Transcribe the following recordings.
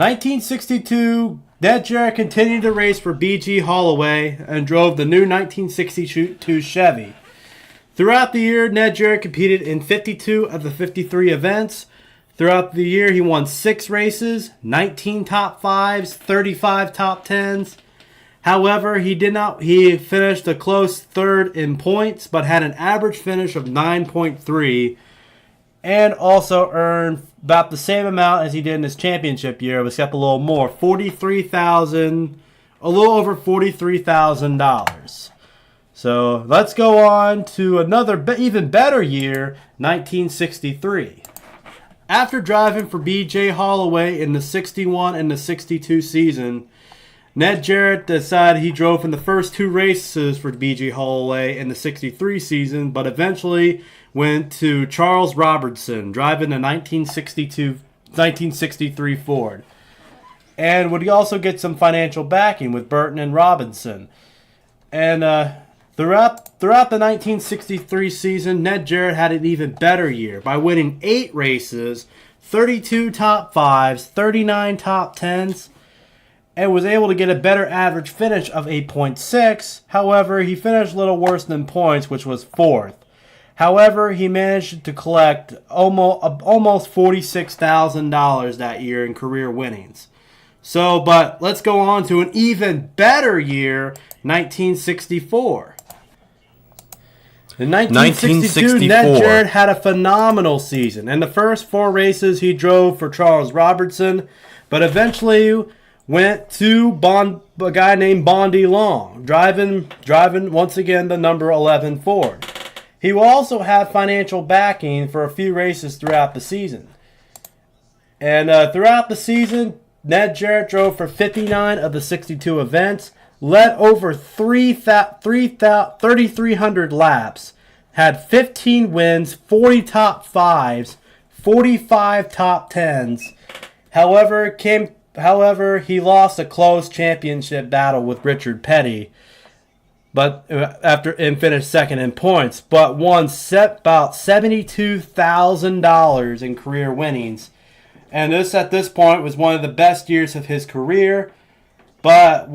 1962, Ned Jarrett continued to race for B.G. Holloway and drove the new 1962 Chevy. Throughout the year, Ned Jarrett competed in 52 of the 53 events. Throughout the year, he won 6 races, 19 top 5s, 35 top 10s. However, he finished a close third in points, but had an average finish of 9.3 and also earned about the same amount as he did in his championship year, except a little more, a little over $43,000. So let's go on to another even better year, 1963. After driving for B.J. Holloway in the 61 and the 62 season, Ned Jarrett decided he drove in the first 2 races for B.J. Holloway in the 63 season, but eventually went to Charles Robertson, driving the 1963 Ford. And would also get some financial backing with Burton and Robinson. And throughout the 1963 season, Ned Jarrett had an even better year by winning 8 races, 32 top 5s, 39 top 10s, and was able to get a better average finish of 8.6. However, he finished a little worse than points, which was 4th. However, he managed to collect almost $46,000 that year in career winnings. But let's go on to an even better year, 1964. In 1962, Ned Jarrett had a phenomenal season. In the first 4 races, he drove for Charles Robertson, but eventually went to a guy named Bondi Long, driving once again the number 11 Ford. He will also have financial backing for a few races throughout the season. And throughout the season, Ned Jarrett drove for 59 of the 62 events, led over 3,300 laps, had 15 wins, 40 top 5s, 45 top 10s. However, he lost a close championship battle with Richard Petty, and finished second in points, but won about $72,000 in career winnings. And this, at this point, was one of the best years of his career. But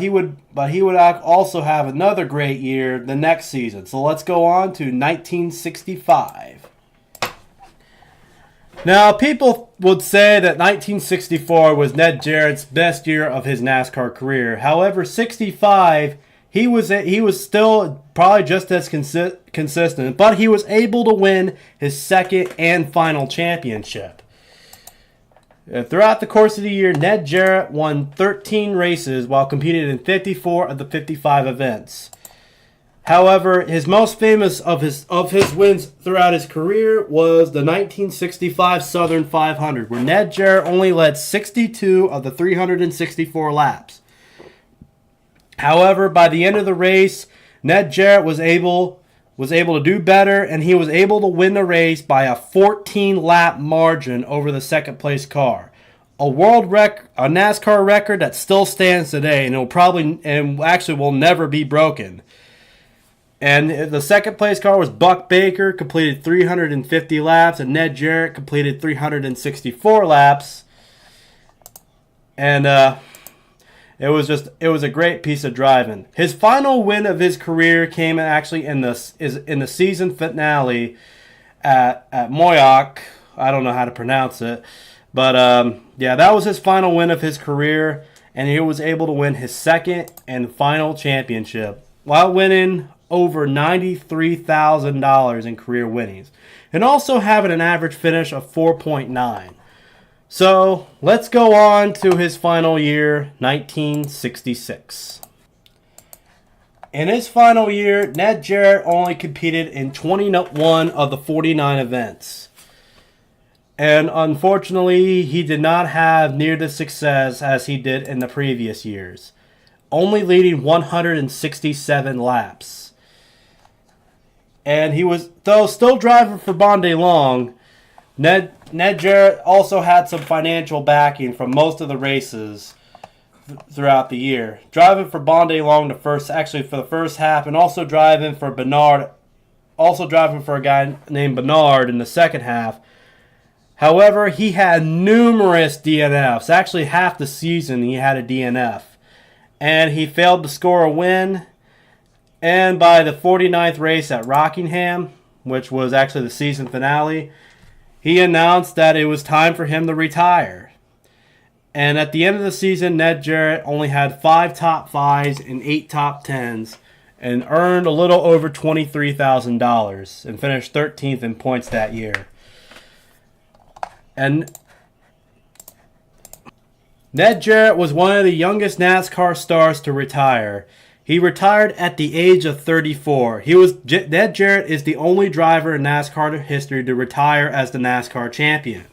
he would also have another great year the next season. So let's go on to 1965. Now, people would say that 1964 was Ned Jarrett's best year of his NASCAR career. However, 65, he was still probably just as consistent, but he was able to win his second and final championship. Throughout the course of the year, Ned Jarrett won 13 races while competing in 54 of the 55 events. However, his most famous of his wins throughout his career was the 1965 Southern 500, where Ned Jarrett only led 62 of the 364 laps. However, by the end of the race, Ned Jarrett was able to do better, and he was able to win the race by a 14-lap margin over the second-place car. A NASCAR record that still stands today, and will never be broken. And the second-place car was Buck Baker, completed 350 laps, and Ned Jarrett completed 364 laps. And it was a great piece of driving. His final win of his career came actually in the season finale at Moyock. I don't know how to pronounce it, but that was his final win of his career, and he was able to win his second and final championship while winning over $93,000 in career winnings, and also having an average finish of 4.9. So, let's go on to his final year, 1966. In his final year, Ned Jarrett only competed in 21 of the 49 events. And unfortunately, he did not have near the success as he did in the previous years, only leading 167 laps. And he was, though still driving for Bondi Long, Ned Jarrett also had some financial backing from most of the races throughout the year. Driving for Bondi Long for the first half, and also driving for a guy named Bernard in the second half. However, he had numerous DNFs. Actually, half the season he had a DNF. And he failed to score a win. And by the 49th race at Rockingham, which was actually the season finale, he announced that it was time for him to retire. And at the end of the season, Ned Jarrett only had 5 top 5s and 8 top 10s and earned a little over $23,000 and finished 13th in points that year. And Ned Jarrett was one of the youngest NASCAR stars to retire. He retired at the age of 34. Ned Jarrett is the only driver in NASCAR history to retire as the NASCAR champion.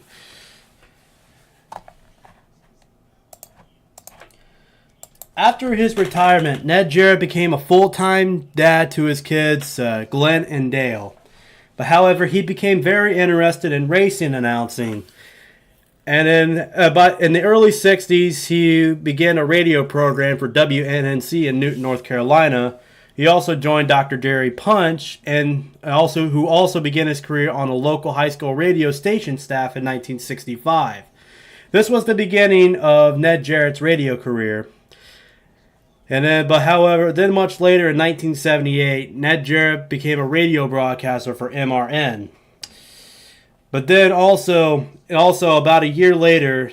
After his retirement, Ned Jarrett became a full-time dad to his kids, Glenn and Dale. But however, he became very interested in racing announcing. And in the early 60s, he began a radio program for WNNC in Newton, North Carolina. He also joined Dr. Jerry Punch, who also began his career on a local high school radio station staff in 1965. This was the beginning of Ned Jarrett's radio career. Then much later in 1978, Ned Jarrett became a radio broadcaster for MRN. But then also about a year later,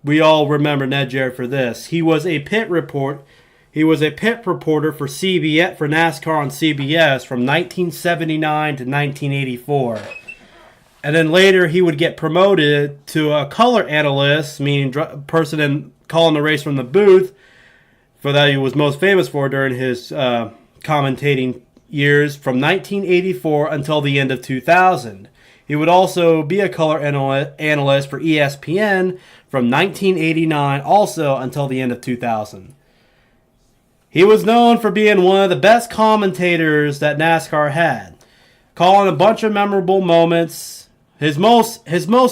we all remember Ned Jarrett for this. He was a pit reporter for CBS for NASCAR on CBS from 1979 to 1984. And then later he would get promoted to a color analyst, meaning person calling the race from the booth, for that he was most famous for during his commentating years from 1984 until the end of 2000. He would also be a color analyst for ESPN from 1989 also until the end of 2000. He was known for being one of the best commentators that NASCAR had, calling a bunch of memorable moments. His most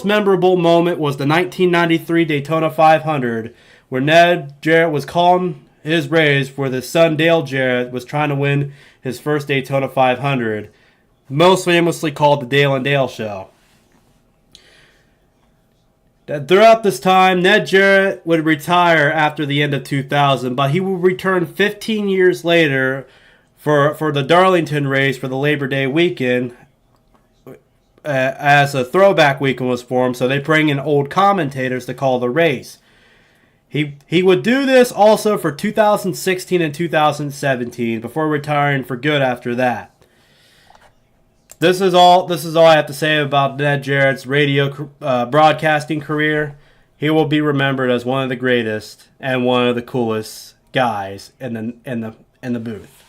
memorable moment was the 1993 Daytona 500, where Ned Jarrett was calling his race where his son Dale Jarrett was trying to win his first Daytona 500, most famously called the Dale and Dale Show. Throughout this time, Ned Jarrett would retire after the end of 2000, but he would return 15 years later for the Darlington race for the Labor Day weekend as a throwback weekend was formed, so they bring in old commentators to call the race. He would do this also for 2016 and 2017 before retiring for good after that. This is all I have to say about Ned Jarrett's radio broadcasting career. He will be remembered as one of the greatest and one of the coolest guys in the booth.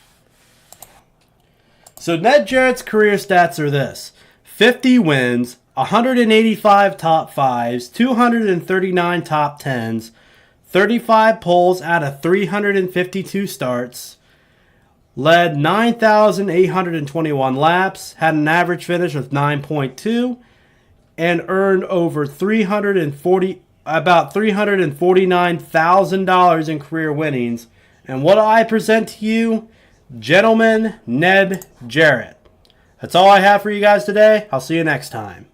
So Ned Jarrett's career stats are this: 50 wins, 185 top 5s, 239 top 10s, 35 poles out of 352 starts, led 9,821 laps, had an average finish of 9.2, and earned over about $349,000 in career winnings. And what I present to you, gentleman Ned Jarrett. That's all I have for you guys today. I'll see you next time.